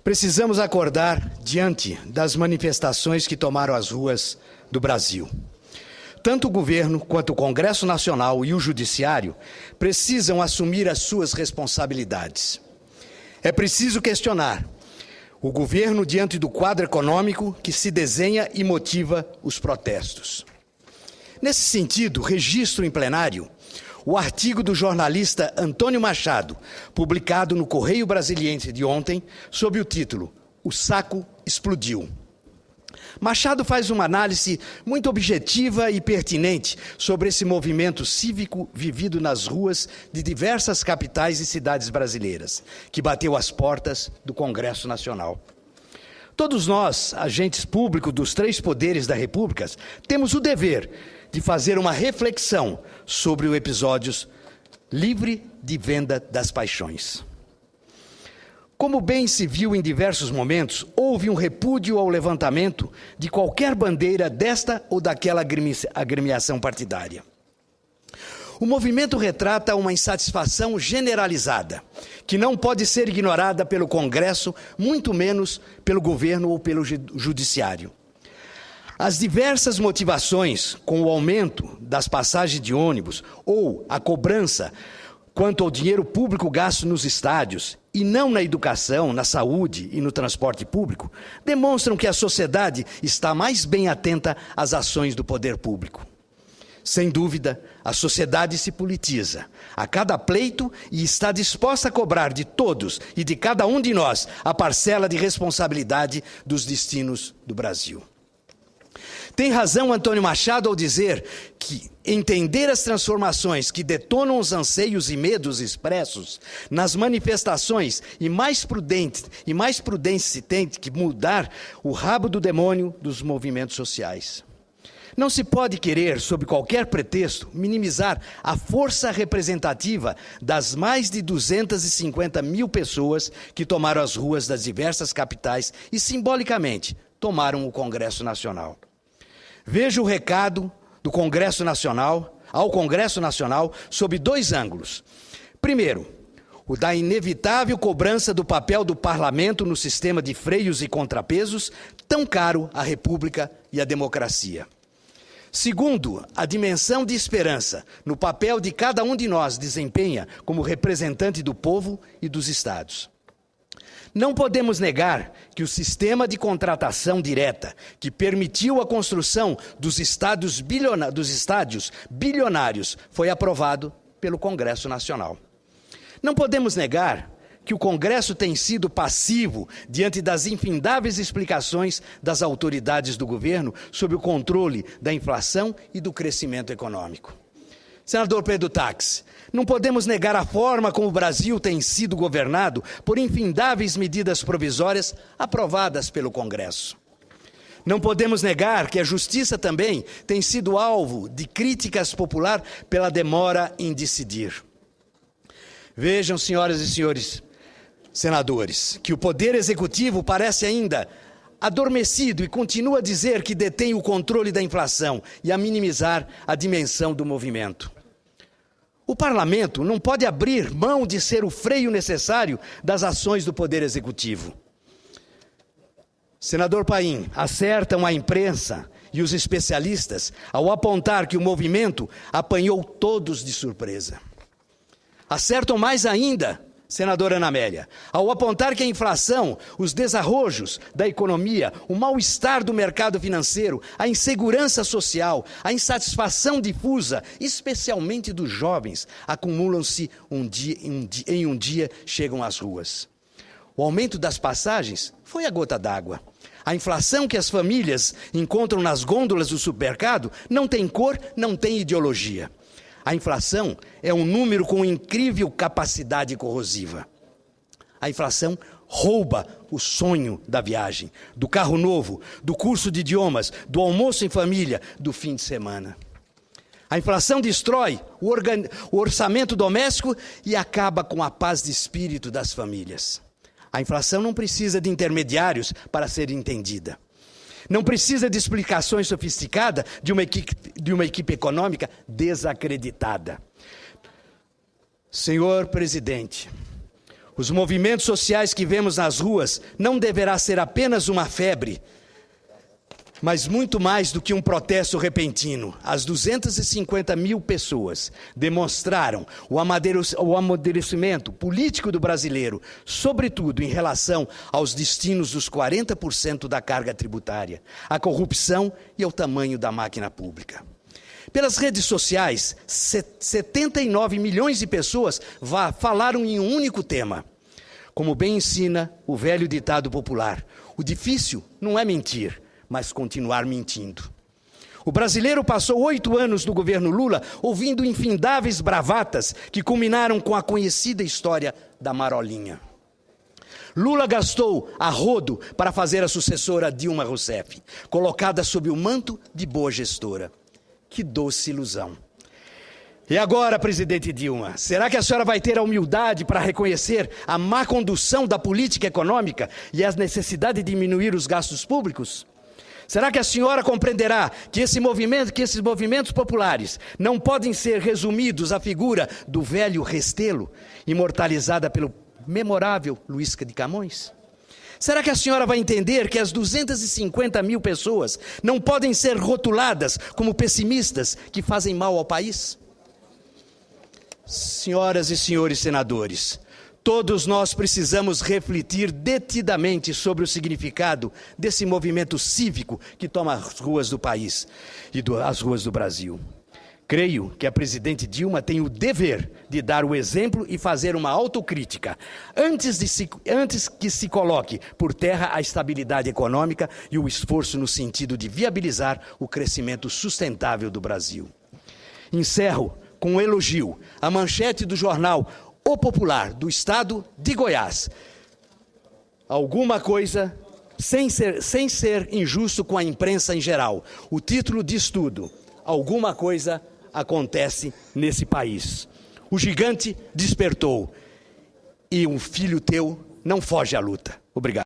Precisamos acordar diante das manifestações que tomaram as ruas do Brasil. Tanto o governo quanto o Congresso Nacional e o Judiciário precisam assumir as suas responsabilidades. É preciso questionar o governo diante do quadro econômico que se desenha e motiva os protestos. Nesse sentido, registro em plenário o artigo do jornalista Antônio Machado, publicado no Correio Brasiliense de ontem, sob o título "O Saco Explodiu". Machado faz uma análise muito objetiva e pertinente sobre esse movimento cívico vivido nas ruas de diversas capitais e cidades brasileiras, que bateu às portas do Congresso Nacional. Todos nós, agentes públicos dos três poderes da República, temos o dever de fazer uma reflexão sobre o episódio livre de venda das paixões. Como bem se viu em diversos momentos, houve um repúdio ao levantamento de qualquer bandeira desta ou daquela agremiação partidária. O movimento retrata uma insatisfação generalizada, que não pode ser ignorada pelo Congresso, muito menos pelo governo ou pelo Judiciário. As diversas motivações, com o aumento das passagens de ônibus ou a cobrança quanto ao dinheiro público gasto nos estádios e não na educação, na saúde e no transporte público, demonstram que a sociedade está mais bem atenta às ações do poder público. Sem dúvida, a sociedade se politiza a cada pleito e está disposta a cobrar de todos e de cada um de nós a parcela de responsabilidade dos destinos do Brasil. Tem razão Antônio Machado ao dizer que entender as transformações que detonam os anseios e medos expressos nas manifestações e mais prudente se tem que mudar o rabo do demônio dos movimentos sociais. Não se pode querer, sob qualquer pretexto, minimizar a força representativa das mais de 250 mil pessoas que tomaram as ruas das diversas capitais e, simbolicamente, tomaram o Congresso Nacional. Veja o recado do Congresso Nacional ao Congresso Nacional sob dois ângulos. Primeiro, o da inevitável cobrança do papel do parlamento no sistema de freios e contrapesos, tão caro à República e à democracia. Segundo, a dimensão de esperança no papel de cada um de nós desempenha como representante do povo e dos estados. Não podemos negar que o sistema de contratação direta, que permitiu a construção dos estádios bilionários, foi aprovado pelo Congresso Nacional. Não podemos negar que o Congresso tem sido passivo diante das infindáveis explicações das autoridades do governo sobre o controle da inflação e do crescimento econômico. Senador Pedro Táxi, não podemos negar a forma como o Brasil tem sido governado por infindáveis medidas provisórias aprovadas pelo Congresso. Não podemos negar que a Justiça também tem sido alvo de críticas populares pela demora em decidir. Vejam, senhoras e senhores senadores, que o Poder Executivo parece ainda adormecido e continua a dizer que detém o controle da inflação e a minimizar a dimensão do movimento. O Parlamento não pode abrir mão de ser o freio necessário das ações do Poder Executivo. Senador Paim, acertam a imprensa e os especialistas ao apontar que o movimento apanhou todos de surpresa. Acertam mais ainda, senadora Ana Amélia, ao apontar que a inflação, os desarrojos da economia, o mal-estar do mercado financeiro, a insegurança social, a insatisfação difusa, especialmente dos jovens, acumulam-se em um dia chegam às ruas. O aumento das passagens foi a gota d'água. A inflação que as famílias encontram nas gôndolas do supermercado não tem cor, não tem ideologia. A inflação é um número com incrível capacidade corrosiva. A inflação rouba o sonho da viagem, do carro novo, do curso de idiomas, do almoço em família, do fim de semana. A inflação destrói o orçamento doméstico e acaba com a paz de espírito das famílias. A inflação não precisa de intermediários para ser entendida. Não precisa de explicações sofisticadas de uma equipe econômica desacreditada. Senhor presidente, Os movimentos sociais que vemos nas ruas não deverá ser apenas uma febre, mas muito mais do que um protesto repentino. As 250 mil pessoas demonstraram o amadurecimento político do brasileiro, sobretudo em relação aos destinos dos 40% da carga tributária, à corrupção e ao tamanho da máquina pública. Pelas redes sociais, 79 milhões de pessoas falaram em um único tema. Como bem ensina o velho ditado popular, o difícil não é mentir, mas continuar mentindo. O brasileiro passou 8 anos no governo Lula ouvindo infindáveis bravatas que culminaram com a conhecida história da Marolinha. Lula gastou a rodo para fazer a sucessora Dilma Rousseff, colocada sob o manto de boa gestora. Que doce ilusão. E agora, presidente Dilma, será que a senhora vai ter a humildade para reconhecer a má condução da política econômica e a necessidade de diminuir os gastos públicos? Será que a senhora compreenderá que esses movimentos populares não podem ser resumidos à figura do velho Restelo, imortalizada pelo memorável Luiz de Camões? Será que a senhora vai entender que as 250 mil pessoas não podem ser rotuladas como pessimistas que fazem mal ao país? Senhoras e senhores senadores, todos nós precisamos refletir detidamente sobre o significado desse movimento cívico que toma as ruas do país e as ruas do Brasil. Creio que a presidente Dilma tem o dever de dar o exemplo e fazer uma autocrítica, antes que se coloque por terra a estabilidade econômica e o esforço no sentido de viabilizar o crescimento sustentável do Brasil. Encerro com um elogio à manchete do jornal O Popular, do estado de Goiás. Alguma coisa, sem ser injusto com a imprensa em geral. O título diz tudo. Alguma coisa acontece nesse país. O gigante despertou e um filho teu não foge à luta. Obrigado.